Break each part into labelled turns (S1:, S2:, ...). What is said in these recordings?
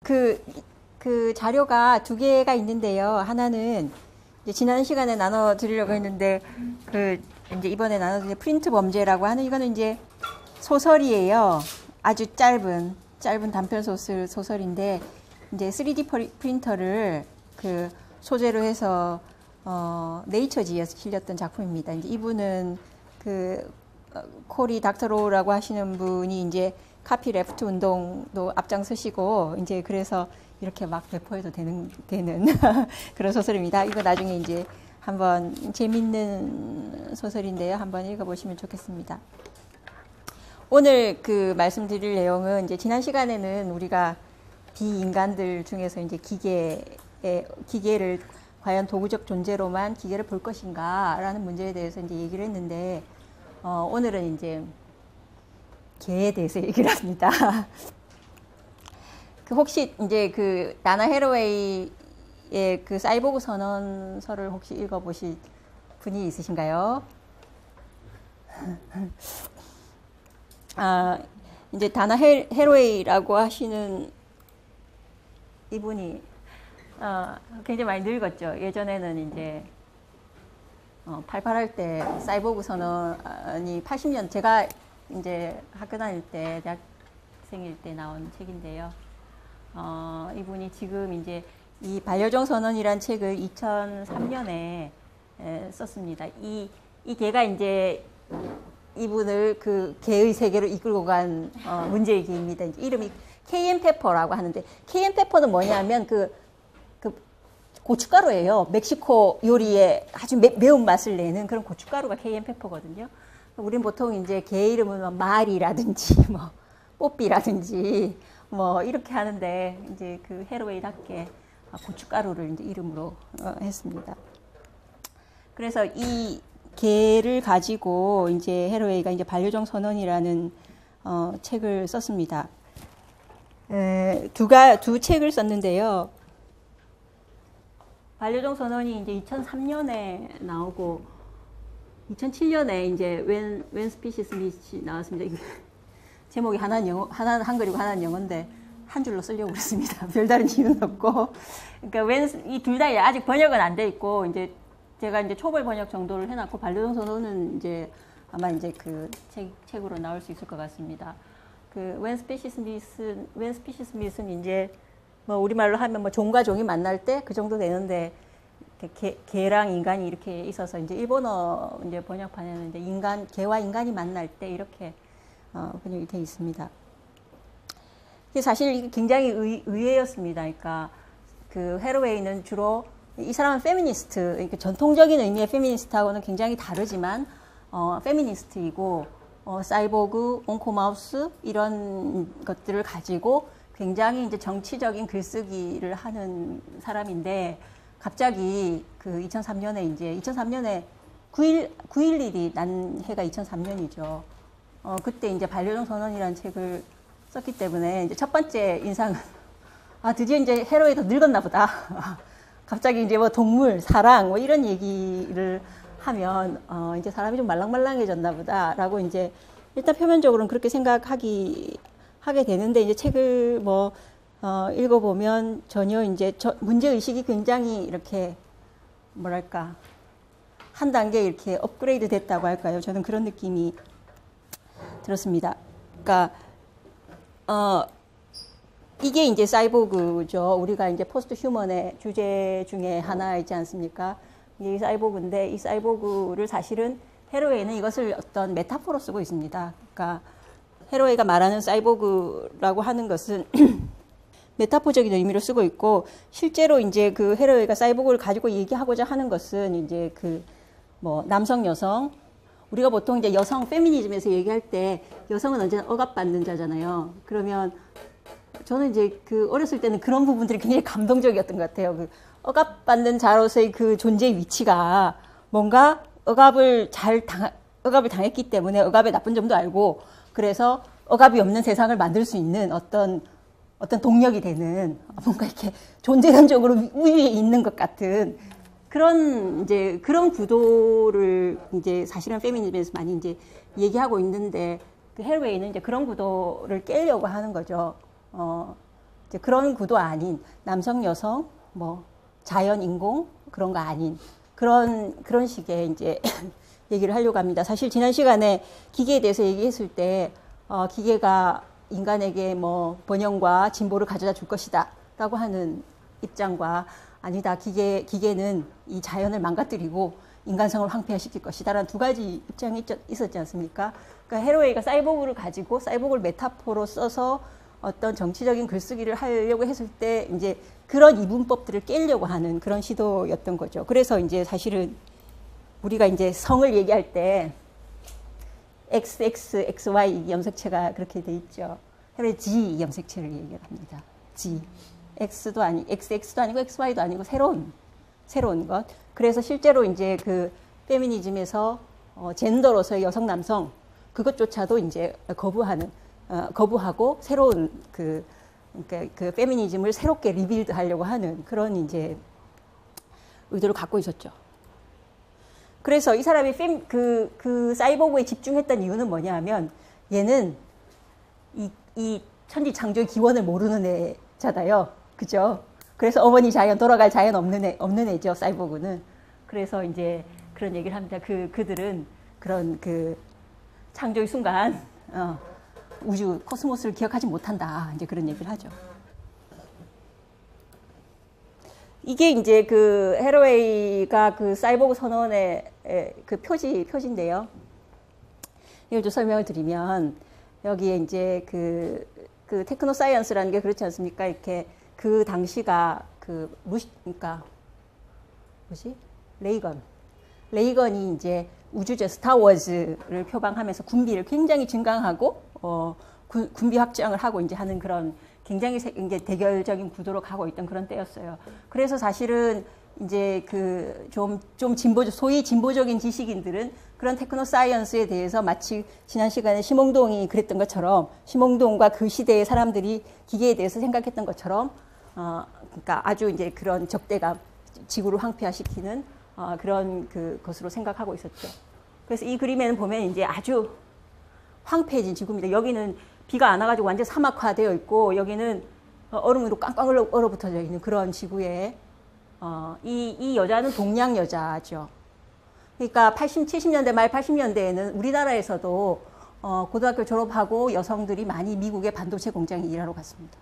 S1: 그 자료가 두 개가 있는데요. 하나는 이제 지난 시간에 나눠 드리려고 했는데 이제 이번에 나눠드린 프린트 범죄라고 하는 이거는 이제 소설이에요. 아주 짧은 단편 소설인데 이제 3D 프린터를 그 소재로 해서 네이처지에서 실렸던 작품입니다. 이제 이분은 코리 닥터로우라고 하시는 분이 이제 카피 레프트 운동도 앞장서시고 이제 그래서 이렇게 막 배포해도 되는 그런 소설입니다. 이거 나중에 이제 한번 재밌는 소설인데요. 한번 읽어보시면 좋겠습니다. 오늘 말씀드릴 내용은 이제 지난 시간에는 우리가 비인간들 중에서 이제 기계를 과연 도구적 존재로만 기계를 볼 것인가라는 문제에 대해서 이제 얘기를 했는데 오늘은 이제 개에 대해서 얘기를 합니다. 혹시 이제 다나 해로웨이의 사이보그 선언서를 혹시 읽어보실 분이 있으신가요? 이제 다나 해로웨이라고 하시는 이분이 굉장히 많이 늙었죠. 예전에는 이제 88할 때 사이보그 선언이 80년 제가 이제 학교 다닐 때 대학생일 때 나온 책인데요. 이분이 지금 이제 이 반려종 선언이란 책을 2003년에 썼습니다. 이 개가 이제 이분을 개의 세계로 이끌고 간 문제의 개입니다. 이제 이름이 케이엔 페퍼라고 하는데 케이엔 페퍼는 뭐냐면 고춧가루예요. 멕시코 요리에 아주 매운 맛을 내는 그런 고춧가루가 케이엔 페퍼거든요. 우린 보통 이제 개 이름은 마리라든지 뽀삐라든지 이렇게 하는데 이제 해로웨이답게 고춧가루를 이제 이름으로 했습니다. 그래서 이 개를 가지고 이제 해로웨이가 이제 반려종 선언이라는 책을 썼습니다. 두 책을 썼는데요. 반려종 선언이 이제 2003년에 나오고 2007년에 이제 When Species Meet 나왔습니다. 제목이 하나는 한글이고 하나는 영어인데 한 줄로 쓰려고 그랬습니다. 별다른 이유는 없고. 그러니까 이 둘 다 아직 번역은 안 돼 있고 이제 제가 이제 초벌 번역 정도를 해놨고 반려종 선언은 이제 아마 이제 책으로 나올 수 있을 것 같습니다. When Species Meet은 이제 우리말로 하면 종과 종이 만날 때 그 정도 되는데 개랑 인간이 이렇게 있어서 이제 일본어 이제 번역판에는 이제 개와 인간이 만날 때 이렇게 번역이 되어 있습니다. 사실 이게 굉장히 의외였습니다. 그러니까 해로웨이는 주로 이 사람은 페미니스트, 그러니까 전통적인 의미의 페미니스트하고는 굉장히 다르지만 페미니스트이고 사이보그, 온코마우스 이런 것들을 가지고 굉장히 이제 정치적인 글쓰기를 하는 사람인데 갑자기 2003년에 9.11이 난 해가 2003년이죠. 그때 이제 반려종 선언이라는 책을 썼기 때문에 이제 첫 번째 인상은 드디어 이제 해로웨이도 늙었나 보다. 갑자기 이제 동물, 사랑 이런 얘기를 하면 이제 사람이 좀 말랑말랑해졌나 보다라고 이제 일단 표면적으로는 그렇게 하게 되는데 이제 책을 읽어보면 전혀 이제 문제 의식이 굉장히 이렇게 뭐랄까 한 단계 이렇게 업그레이드 됐다고 할까요? 저는 그런 느낌이 들었습니다. 그러니까 이게 이제 사이보그죠. 우리가 이제 포스트 휴먼의 주제 중에 하나이지 않습니까? 이게 사이보그인데 이 사이보그를 사실은 해로웨이는 이것을 어떤 메타포로 쓰고 있습니다. 그러니까 해로웨이가 말하는 사이보그라고 하는 것은 메타포적인 의미로 쓰고 있고 실제로 이제 해로웨이가 사이보그를 가지고 얘기하고자 하는 것은 이제 남성, 여성 우리가 보통 이제 여성 페미니즘에서 얘기할 때 여성은 언제나 억압받는 자잖아요. 그러면 저는 이제 어렸을 때는 그런 부분들이 굉장히 감동적이었던 것 같아요. 억압받는 자로서의 존재의 위치가 뭔가 억압을 당했기 때문에 억압의 나쁜 점도 알고 그래서 억압이 없는 세상을 만들 수 있는 어떤 동력이 되는 뭔가 이렇게 존재론적으로 위에 있는 것 같은 그런 구도를 이제 사실은 페미니즘에서 많이 이제 얘기하고 있는데 해로웨이는 이제 그런 구도를 깨려고 하는 거죠. 이제 그런 구도 아닌 남성, 여성, 뭐 자연, 인공 그런 거 아닌 그런 식의 이제 얘기를 하려고 합니다. 사실 지난 시간에 기계에 대해서 얘기했을 때 기계가 인간에게 뭐 번영과 진보를 가져다 줄 것이다 라고 하는 입장과 아니다. 기계는 이 자연을 망가뜨리고 인간성을 황폐화시킬 것이다 라는 두 가지 입장이 있었지 않습니까? 그러니까 해로웨이가 사이보그를 가지고 사이보그를 메타포로 써서 어떤 정치적인 글쓰기를 하려고 했을 때 이제 그런 이분법들을 깨려고 하는 그런 시도였던 거죠. 그래서 이제 사실은 우리가 이제 성을 얘기할 때 XX, XY 염색체가 그렇게 돼 있죠. 해외 G 염색체를 얘기합니다. G. XX도 아니고 XY도 아니고 새로운 것. 그래서 실제로 이제 그 페미니즘에서 젠더로서의 여성, 남성 그것조차도 이제 거부하고 새로운 그러니까 그 페미니즘을 새롭게 리빌드 하려고 하는 그런 이제 의도를 갖고 있었죠. 그래서 이 사람이 그 사이보그에 집중했던 이유는 뭐냐 하면 얘는 이 천지 창조의 기원을 모르는 애잖아요. 그죠? 그래서 어머니 자연, 돌아갈 자연 없는 애죠, 사이보그는. 그래서 이제 그런 얘기를 합니다. 그들은 그런 그 창조의 순간, 우주, 코스모스를 기억하지 못한다. 이제 그런 얘기를 하죠. 이게 이제 그 해로웨이가 그 사이보그 선언의 그 표지인데요. 이걸 좀 설명을 드리면, 여기에 이제 그 테크노 사이언스라는 게 그렇지 않습니까? 이렇게 그 당시가 그러니까 레이건이 이제 우주제 스타워즈를 표방하면서 군비를 굉장히 증강하고 군비 확장을 하고 이제 하는 그런 굉장히 이제 대결적인 구도로 가고 있던 그런 때였어요. 그래서 사실은 이제 좀 소위 진보적인 지식인들은 그런 테크노 사이언스에 대해서 마치 지난 시간에 심홍동이 그랬던 것처럼 심홍동과 그 시대의 사람들이 기계에 대해서 생각했던 것처럼 그러니까 아주 이제 그런 적대감, 지구를 황폐화시키는 그런 것으로 생각하고 있었죠. 그래서 이 그림에는 보면 이제 아주 황폐해진 지구입니다. 여기는 비가 안 와가지고 완전 사막화되어 있고 여기는 얼음으로 꽝꽝 얼어붙어져 있는 그런 지구에 이 여자는 동양 여자죠. 그러니까 70년대 말 80년대에는 우리나라에서도 고등학교 졸업하고 여성들이 많이 미국의 반도체 공장에 일하러 갔습니다.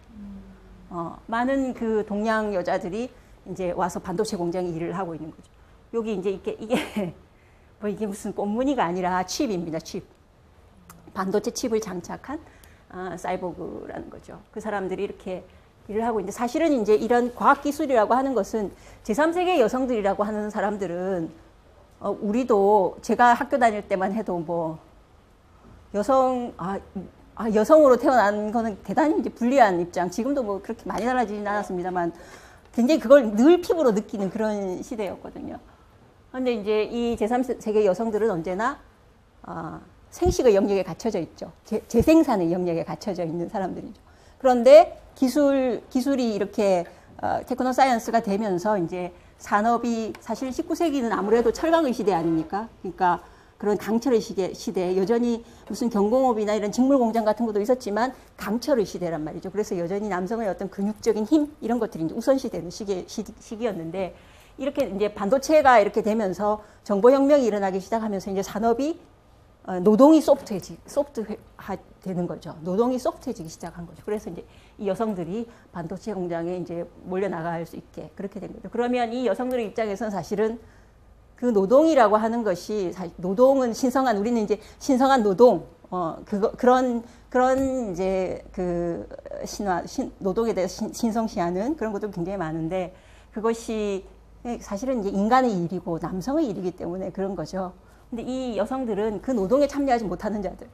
S1: 많은 그 동양 여자들이 이제 와서 반도체 공장에 일을 하고 있는 거죠. 여기 이제 이게 뭐 이게 무슨 꽃무늬가 아니라 칩입니다. 칩. 반도체 칩을 장착한 사이보그라는 거죠. 그 사람들이 이렇게 일을 하고 있는데 사실은 이제 이런 과학기술이라고 하는 것은 제3세계 여성들이라고 하는 사람들은 우리도 제가 학교 다닐 때만 해도 뭐 여성으로 태어난 거는 대단히 이제 불리한 입장. 지금도 뭐 그렇게 많이 달라지진 않았습니다만 굉장히 그걸 늘 피부로 느끼는 그런 시대였거든요. 그런데 이제 이 제3세계 여성들은 언제나 생식의 영역에 갇혀져 있죠. 재생산의 영역에 갇혀져 있는 사람들이죠. 그런데 기술이 이렇게 테크노 사이언스가 되면서 이제 산업이 사실 19세기는 아무래도 철강의 시대 아닙니까? 그러니까 그런 강철의 시대, 여전히 무슨 경공업이나 이런 직물 공장 같은 것도 있었지만 강철의 시대란 말이죠. 그래서 여전히 남성의 어떤 근육적인 힘 이런 것들이 이제 우선시되는 시기였는데 이렇게 이제 반도체가 이렇게 되면서 정보혁명이 일어나기 시작하면서 이제 산업이 노동이 소프트화 되는 거죠. 노동이 소프트해지기 시작한 거죠. 그래서 이제 이 여성들이 반도체 공장에 이제 몰려 나갈 수 있게 그렇게 된 거죠. 그러면 이 여성들의 입장에서는 사실은 그 노동이라고 하는 것이 노동은 신성한 우리는 이제 신성한 노동 그런 이제 그 노동에 대해서 신성시하는 그런 것도 굉장히 많은데 그것이 사실은 이제 인간의 일이고 남성의 일이기 때문에 그런 거죠. 근데 이 여성들은 그 노동에 참여하지 못하는 자들,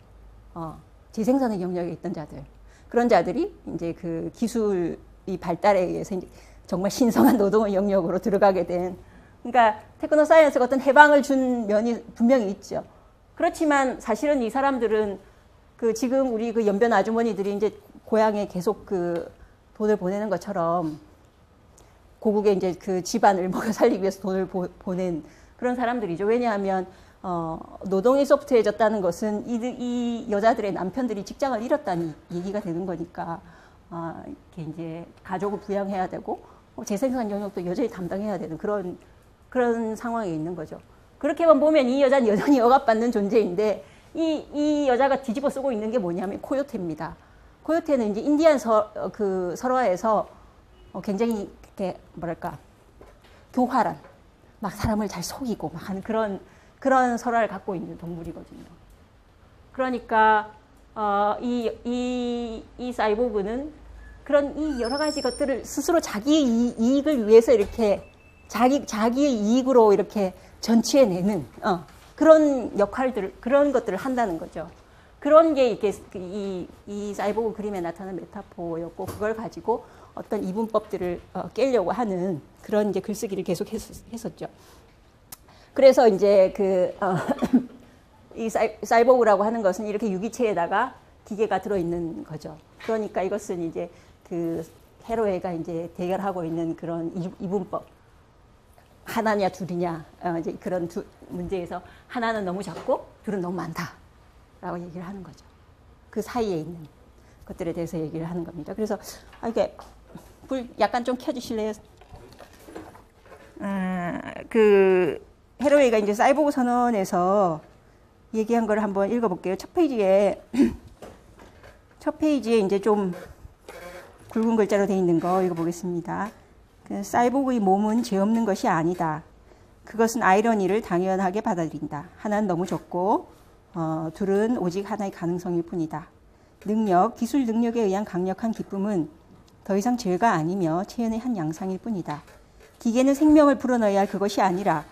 S1: 재생산의 영역에 있던 자들, 그런 자들이 이제 그 기술이 발달에 의해서 이제 정말 신성한 노동의 영역으로 들어가게 된, 그러니까 테크노 사이언스가 어떤 해방을 준 면이 분명히 있죠. 그렇지만 사실은 이 사람들은 그 지금 우리 그 연변 아주머니들이 이제 고향에 계속 그 돈을 보내는 것처럼 고국에 이제 그 집안을 먹여 살리기 위해서 돈을 보낸 그런 사람들이죠. 왜냐하면 노동이 소프트해졌다는 것은 이 여자들의 남편들이 직장을 잃었다는 얘기가 되는 거니까 이렇게 이제 가족을 부양해야 되고 재생산 영역도 여전히 담당해야 되는 그런 상황에 있는 거죠. 그렇게만 보면 이 여자는 여전히 억압받는 존재인데 이 여자가 뒤집어 쓰고 있는 게 뭐냐면 코요테입니다. 코요테는 이제 인디안 설화에서 굉장히 이렇게 뭐랄까 교활한 막 사람을 잘 속이고 막 하는 그런 설화를 갖고 있는 동물이거든요. 그러니까 이 사이보그는 그런 이 여러 가지 것들을 스스로 자기의 이익을 위해서 이렇게 자기의 이익으로 이렇게 전취해내는 그런 역할들을 그런 것들을 한다는 거죠. 그런 게 이렇게 이 사이보그 그림에 나타나는 메타포였고 그걸 가지고 어떤 이분법들을 깨려고 하는 그런 이제 글쓰기를 계속 했었죠. 그래서 이제 이 사이보그라고 하는 것은 이렇게 유기체에다가 기계가 들어있는 거죠. 그러니까 이것은 이제 그 헤로에가 이제 대결하고 있는 그런 이분법. 하나냐 둘이냐 이제 그런 문제에서 하나는 너무 작고 둘은 너무 많다라고 얘기를 하는 거죠. 그 사이에 있는 것들에 대해서 얘기를 하는 겁니다. 그래서 이게 불 약간 좀 켜주실래요? 그 헤로웨이가 이제 사이보그 선언에서 얘기한 걸 한번 읽어볼게요. 첫 페이지에 이제 좀 굵은 글자로 돼 있는 거 읽어보겠습니다. 사이보그의 몸은 죄 없는 것이 아니다. 그것은 아이러니를 당연하게 받아들인다. 하나는 너무 적고 둘은 오직 하나의 가능성일 뿐이다. 기술 능력에 의한 강력한 기쁨은 더 이상 죄가 아니며 체현의 한 양상일 뿐이다. 기계는 생명을 불어넣어야 할 그것이 아니라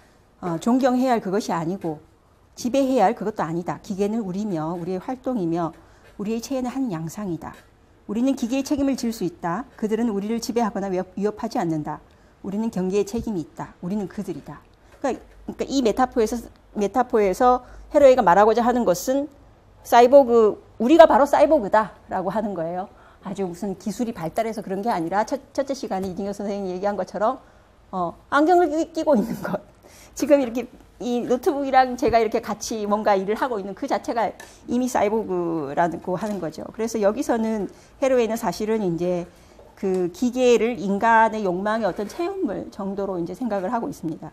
S1: 존경해야 할 그것이 아니고 지배해야 할 그것도 아니다. 기계는 우리며 우리의 활동이며 우리의 체현의 한 양상이다. 우리는 기계의 책임을 질 수 있다. 그들은 우리를 지배하거나 위협하지 않는다. 우리는 경계의 책임이 있다. 우리는 그들이다. 그러니까 이 메타포에서 헤로이가 말하고자 하는 것은 우리가 바로 사이보그다라고 하는 거예요. 아주 무슨 기술이 발달해서 그런 게 아니라 첫째 시간에 이진경 선생님이 얘기한 것처럼 안경을 끼고 있는 것. 지금 이렇게 이 노트북이랑 제가 이렇게 같이 뭔가 일을 하고 있는 그 자체가 이미 사이보그라고 하는 거죠. 그래서 여기서는 헤로에는 사실은 이제 그 기계를 인간의 욕망의 어떤 체험물 정도로 이제 생각을 하고 있습니다.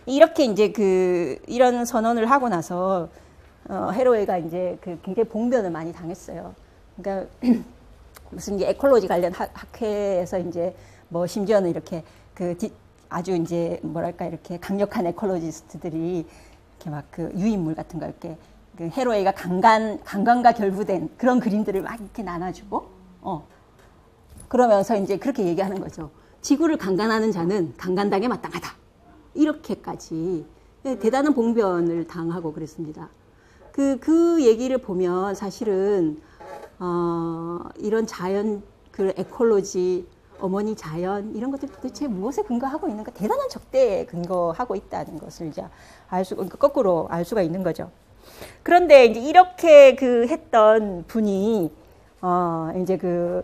S1: 이렇게 이제 이런 선언을 하고 나서 헤로에가 이제 굉장히 봉변을 많이 당했어요. 그러니까 무슨 이제 에콜로지 관련 학회에서 이제 뭐 심지어는 이렇게 아주 이제 뭐랄까 이렇게 강력한 에콜로지스트들이 이렇게 막 유인물 같은 거 이렇게 헤로에가 강간과 결부된 그런 그림들을 막 이렇게 나눠주고 그러면서 이제 그렇게 얘기하는 거죠. 지구를 강간하는 자는 강간당에 마땅하다. 이렇게까지 대단한 봉변을 당하고 그랬습니다. 그 얘기를 보면 사실은 이런 자연 에콜로지 어머니 자연 이런 것들 도대체 무엇에 근거하고 있는가 대단한 적대에 근거하고 있다는 것을 이제 거꾸로 알 수가 있는 거죠. 그런데 이제 이렇게 했던 분이 이제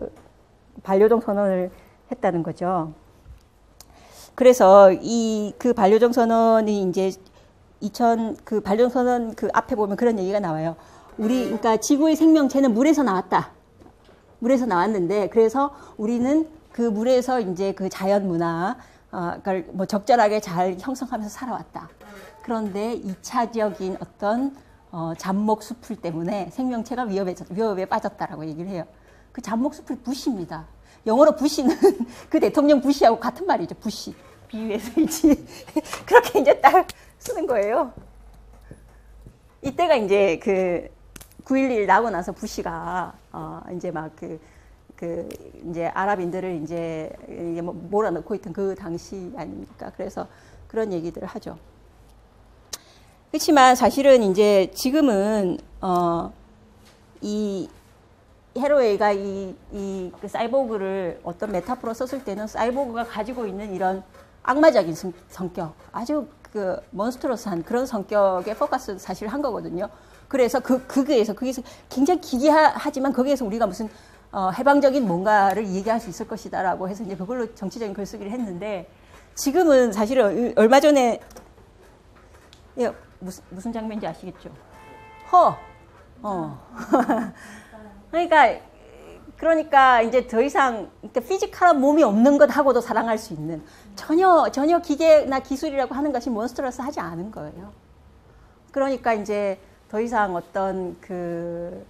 S1: 반려종 선언을 했다는 거죠. 그래서 그 반려종 선언이 이제 반려종 선언 앞에 보면 그런 얘기가 나와요. 그러니까 지구의 생명체는 물에서 나왔다. 물에서 나왔는데 그래서 우리는 그 물에서 이제 자연 문화, 그러니까 뭐 적절하게 잘 형성하면서 살아왔다. 그런데 2차적인 어떤 잡목 수풀 때문에 생명체가 위협에 빠졌다라고 얘기를 해요. 그 잡목 수풀 부시입니다. 영어로 부시는 그 대통령 부시하고 같은 말이죠. 부시. 비유해서이지. 그렇게 이제 딱 쓰는 거예요. 이때가 이제 9.11 나고 나서 부시가 이제 막 이제 아랍인들을 이제 몰아넣고 있던 그 당시 아닙니까? 그래서 그런 얘기들을 하죠. 그렇지만 사실은 이제 지금은 이 헤로웨이가 그 사이보그를 어떤 메타포로 썼을 때는 사이보그가 가지고 있는 이런 악마적인 성격, 아주 몬스트러스한 그런 성격에 포커스 사실 한 거거든요. 그래서 거기에서 굉장히 기괴하지만 거기에서 우리가 무슨 해방적인 뭔가를 얘기할 수 있을 것이다라고 해서 이제 그걸로 정치적인 글쓰기를 했는데 지금은 사실은 얼마 전에 무슨 장면인지 아시겠죠? 그러니까 그러니까 이제 더 이상 피지컬한 몸이 없는 것하고도 사랑할 수 있는 전혀 기계나 기술이라고 하는 것이 몬스터러스 하지 않은 거예요. 그러니까 이제 더 이상 어떤 그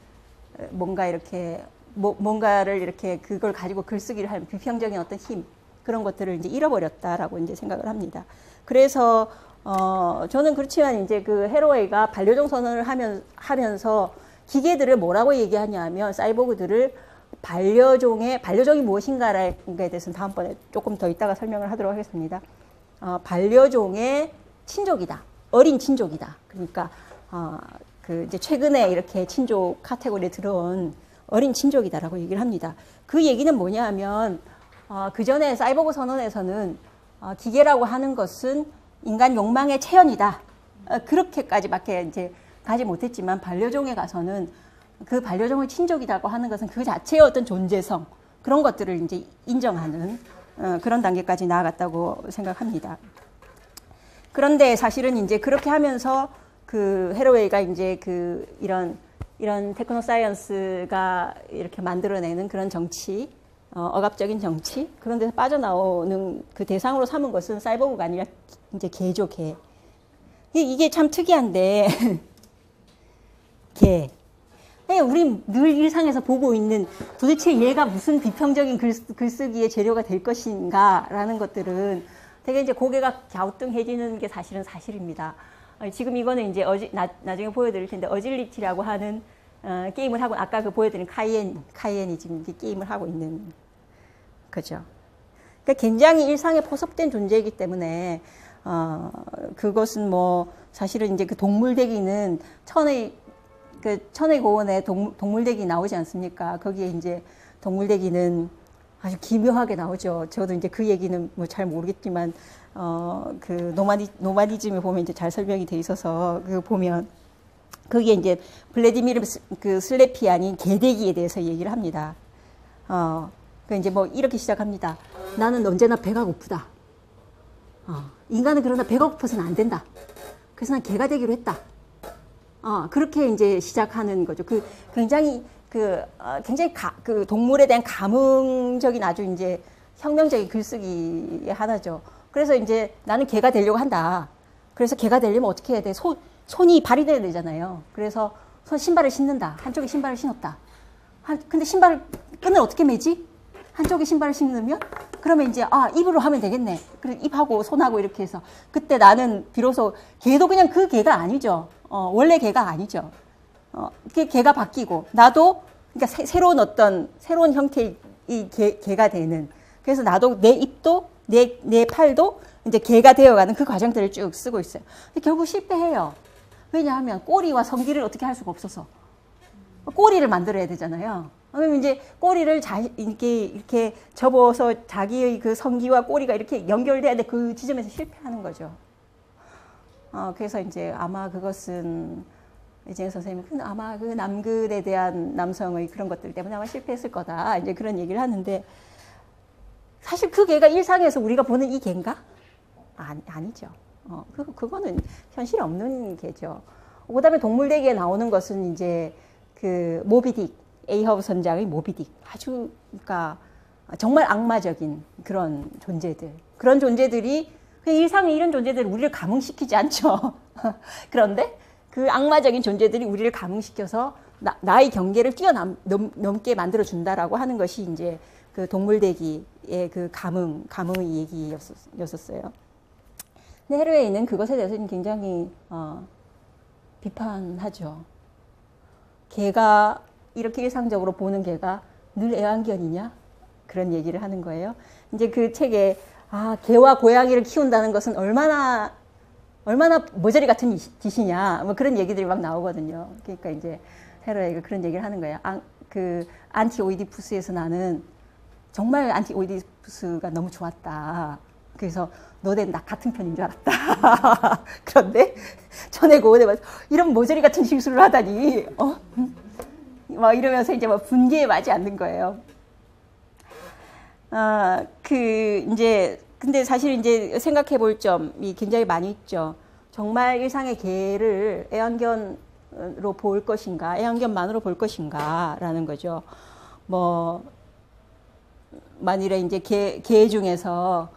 S1: 뭔가 이렇게 뭔가를 이렇게 그걸 가지고 글쓰기를 하는 비평적인 어떤 힘 그런 것들을 이제 잃어버렸다라고 이제 생각을 합니다. 그래서 저는 그렇지만 이제 그 해로웨이가 반려종 선언을 하면서 기계들을 뭐라고 얘기하냐면 사이보그들을 반려종이 무엇인가에 대해서는 다음번에 조금 더 이따가 설명을 하도록 하겠습니다. 반려종의 친족이다. 어린 친족이다. 그러니까 그 이제 최근에 이렇게 친족 카테고리에 들어온 어린 친족이다라고 얘기를 합니다. 그 얘기는 뭐냐 하면 그 전에 사이보그 선언에서는 기계라고 하는 것은 인간 욕망의 체현이다. 그렇게까지밖에 이제 가지 못했지만 반려종에 가서는 그 반려종의 친족이라고 하는 것은 그 자체의 어떤 존재성 그런 것들을 이제 인정하는 그런 단계까지 나아갔다고 생각합니다. 그런데 사실은 이제 그렇게 하면서 그 해로웨이가 이제 그 이런 테크노 사이언스가 이렇게 만들어내는 그런 정치, 억압적인 정치 그런 데서 빠져나오는 그 대상으로 삼은 것은 사이보그가 아니라 이제 개죠, 개. 이게 참 특이한데 개. 우리 늘 일상에서 보고 있는 도대체 얘가 무슨 비평적인 글쓰기의 재료가 될 것인가라는 것들은 되게 이제 고개가 갸우뚱해지는 게 사실입니다. 지금 이거는 이제 나중에 보여드릴 텐데 어질리티라고 하는 게임을 하고 아까 그 보여드린 카이엔이 지금 이제 게임을 하고 있는 거죠. 그러니까 굉장히 일상에 포섭된 존재이기 때문에 그것은 뭐 사실은 이제 그 동물대기는 천의 고원에 동물대기 나오지 않습니까? 거기에 이제 동물대기는 아주 기묘하게 나오죠. 저도 이제 그 얘기는 뭐 잘 모르겠지만, 그 노마디즘에 보면 이제 잘 설명이 돼 있어서, 그 보면, 거기에 이제 블라디미르 그 슬레피안이 개대기에 대해서 얘기를 합니다. 그 이제 뭐 이렇게 시작합니다. 나는 언제나 배가 고프다. 인간은 그러나 배가 고파서는 안 된다. 그래서 난 개가 되기로 했다. 그렇게 이제 시작하는 거죠. 굉장히 그 동물에 대한 감흥적인 아주 이제 혁명적인 글쓰기의 하나죠. 그래서 이제 나는 개가 되려고 한다. 그래서 개가 되려면 어떻게 해야 돼? 손이 발이 돼야 되잖아요. 그래서 신발을 신는다. 한쪽에 신발을 신었다. 근데 끈을 어떻게 매지? 한쪽에 신발을 신으면? 그러면 이제, 입으로 하면 되겠네. 그래, 입하고 손하고 이렇게 해서. 그때 나는 비로소, 개도 그냥 그 개가 아니죠. 원래 개가 아니죠. 개가 바뀌고, 나도, 그러니까 새로운 형태의 개가 되는. 그래서 나도 내 입도, 내 팔도 이제 개가 되어가는 그 과정들을 쭉 쓰고 있어요. 근데 결국 실패해요. 왜냐하면 꼬리와 성기를 어떻게 할 수가 없어서. 꼬리를 만들어야 되잖아요. 그러면 이제 꼬리를 이렇게 접어서 자기의 그 성기와 꼬리가 이렇게 연결돼야 돼. 그 지점에서 실패하는 거죠. 그래서 이제 아마 그것은 이재영 선생님은 아마 그 남근에 대한 남성의 그런 것들 때문에 아마 실패했을 거다. 이제 그런 얘기를 하는데 사실 그 개가 일상에서 우리가 보는 이 개인가? 아니죠. 그거는 현실에 없는 개죠. 그 다음에 동물대기에 나오는 것은 이제 그 모비딕, 에이허브 선장의 모비딕. 아주, 그러니까 정말 악마적인 그런 존재들. 그런 존재들이 일상에 이런 존재들이 우리를 감흥시키지 않죠. 그런데 그 악마적인 존재들이 우리를 감흥시켜서 나의 경계를 뛰어넘게 만들어준다라고 하는 것이 이제 그 동물대기의 그 감흥의 얘기였었어요. 근데 해로웨이는 그것에 대해서는 굉장히 비판하죠. 개가 이렇게 일상적으로 보는 개가 늘 애완견이냐? 그런 얘기를 하는 거예요. 이제 그 책에 개와 고양이를 키운다는 것은 얼마나 머저리 같은 짓이냐, 뭐 그런 얘기들이 막 나오거든요. 그러니까 이제 해로웨이가 그런 얘기를 하는 거예요. 그 안티오이디푸스에서 나는 정말 안티오이디푸스가 너무 좋았다. 그래서 너네 나 같은 편인 줄 알았다. 그런데 전에 고원에 와서 이런 모조리 같은 실수를 하다니, 막 이러면서 이제 막 분개에 맞지 않는 거예요. 근데 사실 이제 생각해 볼 점이 굉장히 많이 있죠. 정말 일상의 개를 애완견으로 볼 것인가, 애완견만으로 볼 것인가, 라는 거죠. 뭐 만일에 이제 개 중에서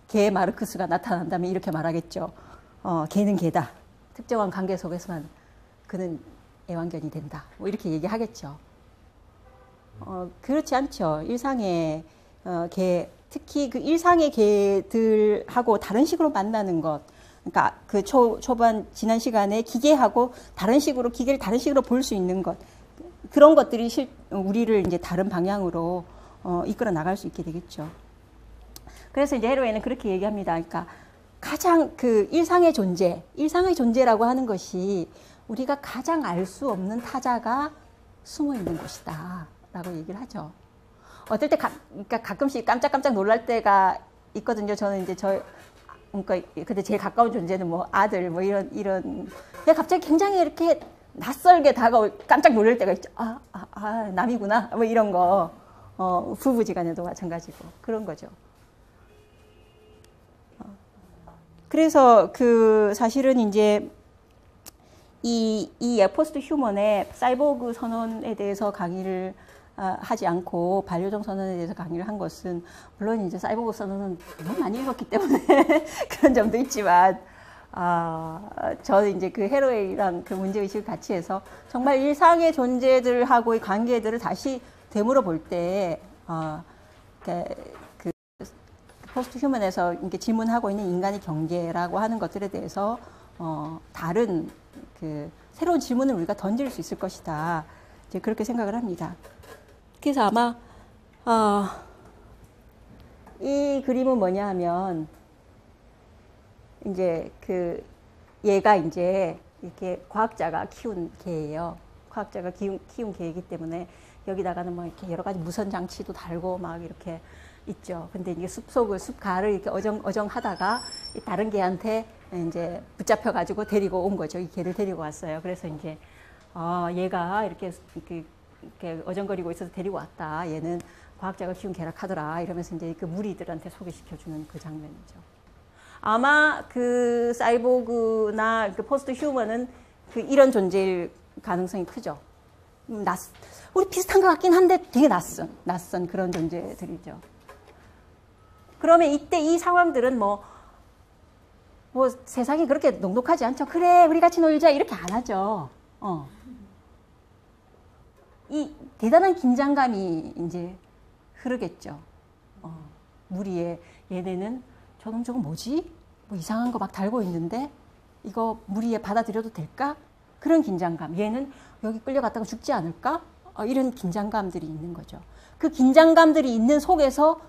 S1: 개 마르크스가 나타난다면 이렇게 말하겠죠. 개는 개다. 특정한 관계 속에서만 그는 애완견이 된다. 뭐 이렇게 얘기하겠죠. 그렇지 않죠. 일상의 개, 특히 그 일상의 개들하고 다른 식으로 만나는 것. 그러니까 그 초반 지난 시간에 기계하고 기계를 다른 식으로 볼 수 있는 것. 그런 것들이 우리를 이제 다른 방향으로 이끌어 나갈 수 있게 되겠죠. 그래서 이제 헤로에는 그렇게 얘기합니다. 그러니까 가장 그 일상의 존재라고 하는 것이 우리가 가장 알 수 없는 타자가 숨어 있는 곳이다. 라고 얘기를 하죠. 어떨 때 그러니까 가끔씩 깜짝깜짝 놀랄 때가 있거든요. 저는 이제 그러니까 근데 제일 가까운 존재는 뭐 아들 뭐 이런 근데 갑자기 굉장히 이렇게 낯설게 깜짝 놀랄 때가 있죠. 남이구나. 뭐 이런 거. 부부지간에도 마찬가지고 그런 거죠. 그래서 그 사실은 이제 이 포스트 휴먼의 사이보그 선언에 대해서 강의를 하지 않고 반려종 선언에 대해서 강의를 한 것은 물론 이제 사이보그 선언은 너무 많이 읽었기 때문에 그런 점도 있지만 저는 이제 그 헤로에이랑 그 문제의식을 같이 해서 정말 일상의 존재들하고의 관계들을 다시 되물어 볼 때 그 포스트 휴먼에서 이렇게 질문하고 있는 인간의 경계라고 하는 것들에 대해서 다른 그 새로운 질문을 우리가 던질 수 있을 것이다. 이제 그렇게 생각을 합니다. 그래서 아마 이 그림은 뭐냐 하면 이제 그 얘가 이제 이렇게 과학자가 키운 개예요. 과학자가 키운 개이기 때문에 여기다가는 뭐 이렇게 여러 가지 무선 장치도 달고 막 이렇게 있죠. 근데 이게 숲 가를 이렇게 어정하다가 다른 개한테 이제 붙잡혀가지고 데리고 온 거죠. 이 개를 데리고 왔어요. 그래서 이제 얘가 이렇게 어정거리고 있어서 데리고 왔다. 얘는 과학자가 키운 개라 카더라. 이러면서 이제 그 무리들한테 소개시켜주는 그 장면이죠. 아마 그 사이보그나 그 포스트 휴먼은 그 이런 존재일 가능성이 크죠. 우리 비슷한 것 같긴 한데 되게 낯선 그런 존재들이죠. 그러면 이때 이 상황들은 뭐 세상이 그렇게 녹록하지 않죠. 그래, 우리 같이 놀자. 이렇게 안 하죠. 이 대단한 긴장감이 이제 흐르겠죠. 무리에 얘네는 저건 뭐지? 뭐 이상한 거 막 달고 있는데 이거 무리에 받아들여도 될까? 그런 긴장감. 얘는 여기 끌려갔다가 죽지 않을까? 이런 긴장감들이 있는 거죠. 그 긴장감들이 있는 속에서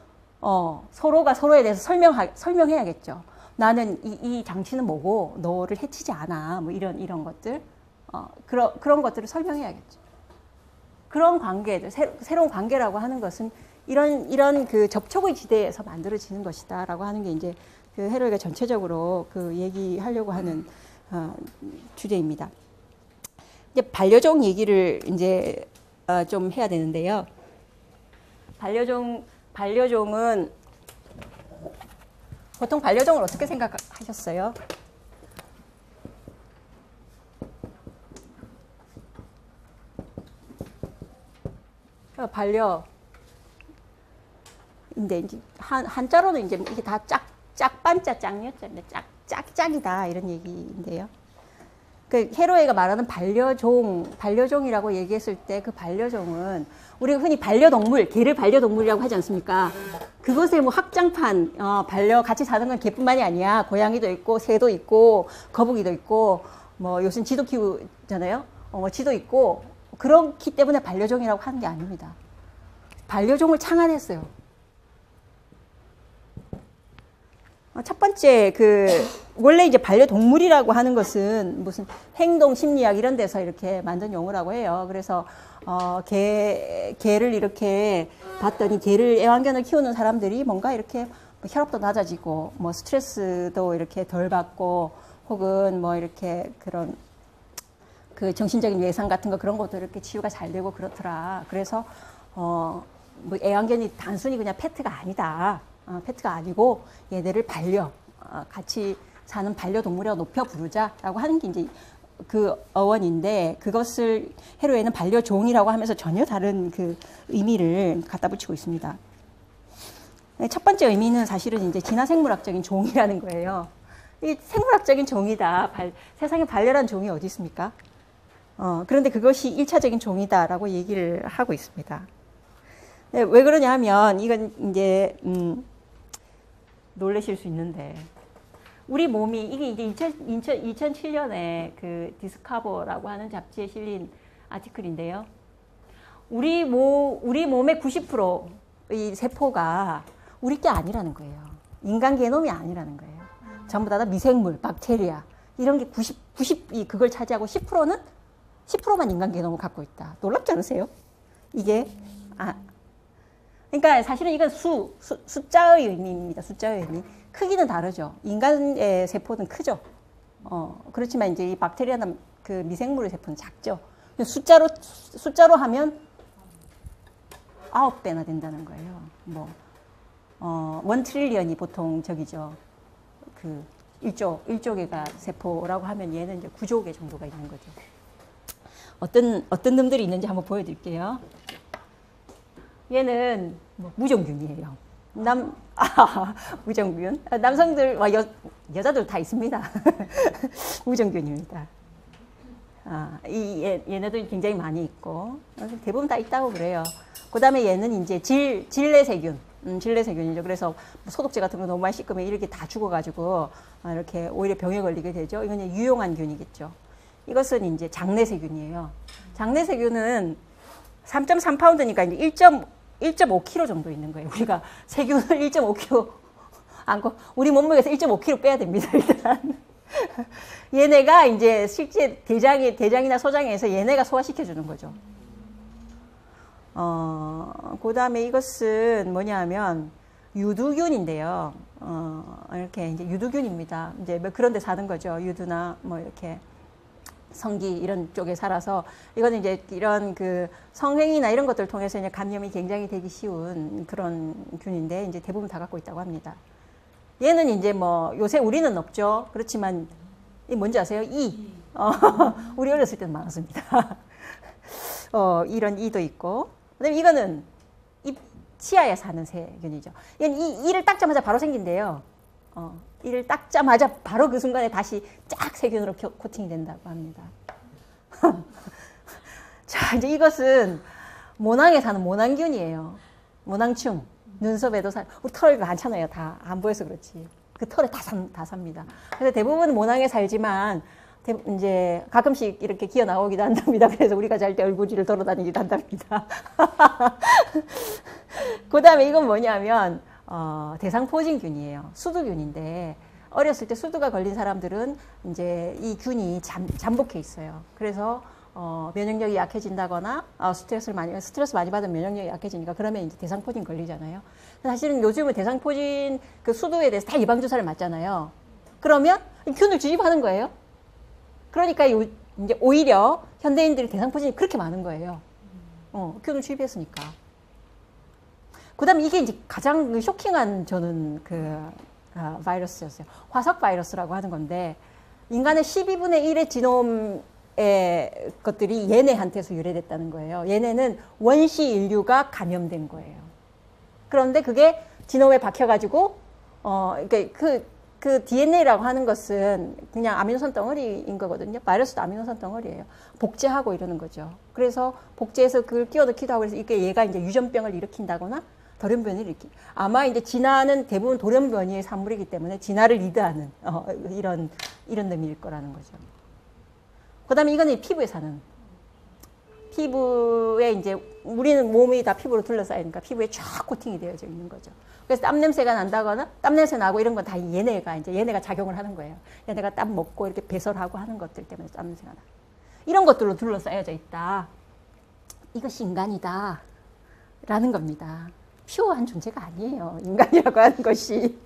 S1: 서로가 서로에 대해서 설명해야겠죠. 나는 이 장치는 뭐고 너를 해치지 않아. 뭐 이런 것들. 그런 것들을 설명해야겠죠. 그런 관계들, 새로운 관계라고 하는 것은 이런 그 접촉의 지대에서 만들어지는 것이다라고 하는 게 이제 그 헤로이가 전체적으로 그 얘기하려고 하는 주제입니다. 이제 반려종 얘기를 이제 좀 해야 되는데요. 반려종은 보통 반려종을 어떻게 생각하셨어요? 인데 이제 한자로는 이제 이게 다 짝반자 짝녀자입니다. 짝짝이다 이런 얘기인데요. 그 헤로에가 말하는 반려종이라고 얘기했을 때 그 반려종은 우리가 흔히 반려동물, 개를 반려동물이라고 하지 않습니까? 그것의 뭐 확장판, 같이 사는 건 개뿐만이 아니야. 고양이도 있고, 새도 있고, 거북이도 있고, 뭐 요즘 쥐도 키우잖아요. 쥐도 있고, 그렇기 때문에 반려종이라고 하는 게 아닙니다. 반려종을 창안했어요. 첫 번째, 원래 이제 반려동물이라고 하는 것은 무슨 행동 심리학 이런 데서 이렇게 만든 용어라고 해요. 그래서, 개를 이렇게 봤더니 개를 애완견을 키우는 사람들이 뭔가 이렇게 혈압도 낮아지고, 뭐 스트레스도 이렇게 덜 받고, 혹은 뭐 이렇게 그런 그 정신적인 외상 같은 거 그런 것도 이렇게 치유가 잘 되고 그렇더라. 그래서, 뭐 애완견이 단순히 그냥 페트가 아니다. 페트가 아니고 얘네를 같이 사는 반려동물이라고 높여 부르자라고 하는 게 이제 그 어원인데 그것을 헤로에는 반려종이라고 하면서 전혀 다른 그 의미를 갖다 붙이고 있습니다. 첫 번째 의미는 사실은 이제 진화생물학적인 종이라는 거예요. 이 생물학적인 종이다. 세상에 발열한 종이 어디 있습니까? 그런데 그것이 1차적인 종이다라고 얘기를 하고 있습니다. 네, 왜 그러냐 하면 이건 이제 놀라실 수 있는데 우리 몸이 이게 이제 2007년에 그 디스커버라고 하는 잡지에 실린 아티클인데요. 우리 몸의 90%의 세포가 우리 게 아니라는 거예요. 인간 게놈이 아니라는 거예요. 전부 다 미생물, 박테리아 이런 게 90이 그걸 차지하고 10%만 인간 게놈을 갖고 있다. 놀랍지 않으세요? 이게 그러니까 사실은 이건 숫자의 의미입니다. 숫자의 의미. 크기는 다르죠. 인간의 세포는 크죠. 그렇지만 이제 이 박테리아나 그 미생물의 세포는 작죠. 숫자로 하면 9배나 된다는 거예요. 1 트릴리언이 보통 저기죠. 그 1조 개가 세포라고 하면 얘는 이제 9조 개 정도가 있는 거죠. 어떤 놈들이 있는지 한번 보여드릴게요. 얘는 무정균이에요. 무정균. 남성들, 여자들 다 있습니다. 무정균입니다. 얘네도 굉장히 많이 있고, 대부분 다 있다고 그래요. 그 다음에 얘는 이제 질내세균. 질내세균이죠. 그래서 소독제 같은 거 너무 많이 씻으면 이렇게 다 죽어가지고, 이렇게 오히려 병에 걸리게 되죠. 이건 이제 유용한 균이겠죠. 이것은 이제 장내세균이에요. 장내세균은 3.3파운드니까 이제 1.5kg 정도 있는 거예요. 우리가 세균을 1.5kg 안고 우리 몸무게에서 1.5kg 빼야 됩니다. 일단 얘네가 이제 실제 대장이나 소장에서 얘네가 소화시켜 주는 거죠. 그다음에 이것은 뭐냐면 유두균인데요. 이렇게 이제 유두균입니다. 이제 뭐 그런 데 사는 거죠. 유두나 뭐 이렇게 성기 이런 쪽에 살아서 이거는 이제 이런 그 성행위나 이런 것들을 통해서 이제 감염이 굉장히 되기 쉬운 그런 균인데 이제 대부분 다 갖고 있다고 합니다. 얘는 이제 뭐 요새 우리는 없죠. 그렇지만 이 뭔지 아세요? 우리 어렸을 때는 많았습니다. 이런 이도 있고. 그다음에 이거는 이 치아에 사는 세균이죠. 얘는 이를 닦자마자 바로 생긴대요. 이를 닦자마자 바로 그 순간에 다시 쫙 세균으로 코팅이 된다고 합니다. 자, 이제 이것은 모낭에 사는 모낭균이에요. 모낭충. 눈썹에도 우리 털이 많잖아요. 다 안 보여서 그렇지. 그 털에 다 삽니다. 그래서 대부분 모낭에 살지만 이제 가끔씩 이렇게 기어 나오기도 한답니다. 그래서 우리가 잘 때 얼굴지를 돌아다니기도 한답니다. 그 다음에 이건 뭐냐면 대상포진균이에요. 수두균인데 어렸을 때 수두가 걸린 사람들은 이제 이 균이 잠복해 있어요. 그래서 면역력이 약해진다거나 스트레스 많이 받으면 면역력이 약해지니까 그러면 이제 대상포진 걸리잖아요. 사실은 요즘은 대상포진 그 수두에 대해서 다 예방 주사를 맞잖아요. 그러면 균을 주입하는 거예요. 그러니까 이제 오히려 현대인들이 대상포진이 그렇게 많은 거예요. 균을 주입했으니까. 그다음에 이게 이제 가장 쇼킹한 저는 바이러스였어요. 화석 바이러스라고 하는 건데 인간의 12분의 1의 지놈의 것들이 얘네한테서 유래됐다는 거예요. 얘네는 원시 인류가 감염된 거예요. 그런데 그게 지놈에 박혀가지고 그 DNA라고 하는 것은 그냥 아미노산 덩어리인 거거든요. 바이러스도 아미노산 덩어리예요. 복제하고 이러는 거죠. 그래서 복제해서 그걸 끼워 넣기도 하고 그래서 이게 얘가 이제 유전병을 일으킨다거나 돌연변이를 일으키. 아마 이제 진화는 대부분 돌연변이의 산물이기 때문에 진화를 리드하는 이런 의미일 거라는 거죠. 그다음에 이거는 피부에 사는. 피부에 이제 우리는 몸이 다 피부로 둘러싸이니까 피부에 쫙 코팅이 되어져 있는 거죠. 그래서 땀 냄새가 난다거나 땀 냄새 나고 이런 건 다 얘네가 작용을 하는 거예요. 얘네가 땀 먹고 이렇게 배설하고 하는 것들 때문에 땀 냄새가 나. 이런 것들로 둘러싸여져 있다. 이것이 인간이다. 라는 겁니다. 퓨어한 존재가 아니에요. 인간이라고 하는 것이.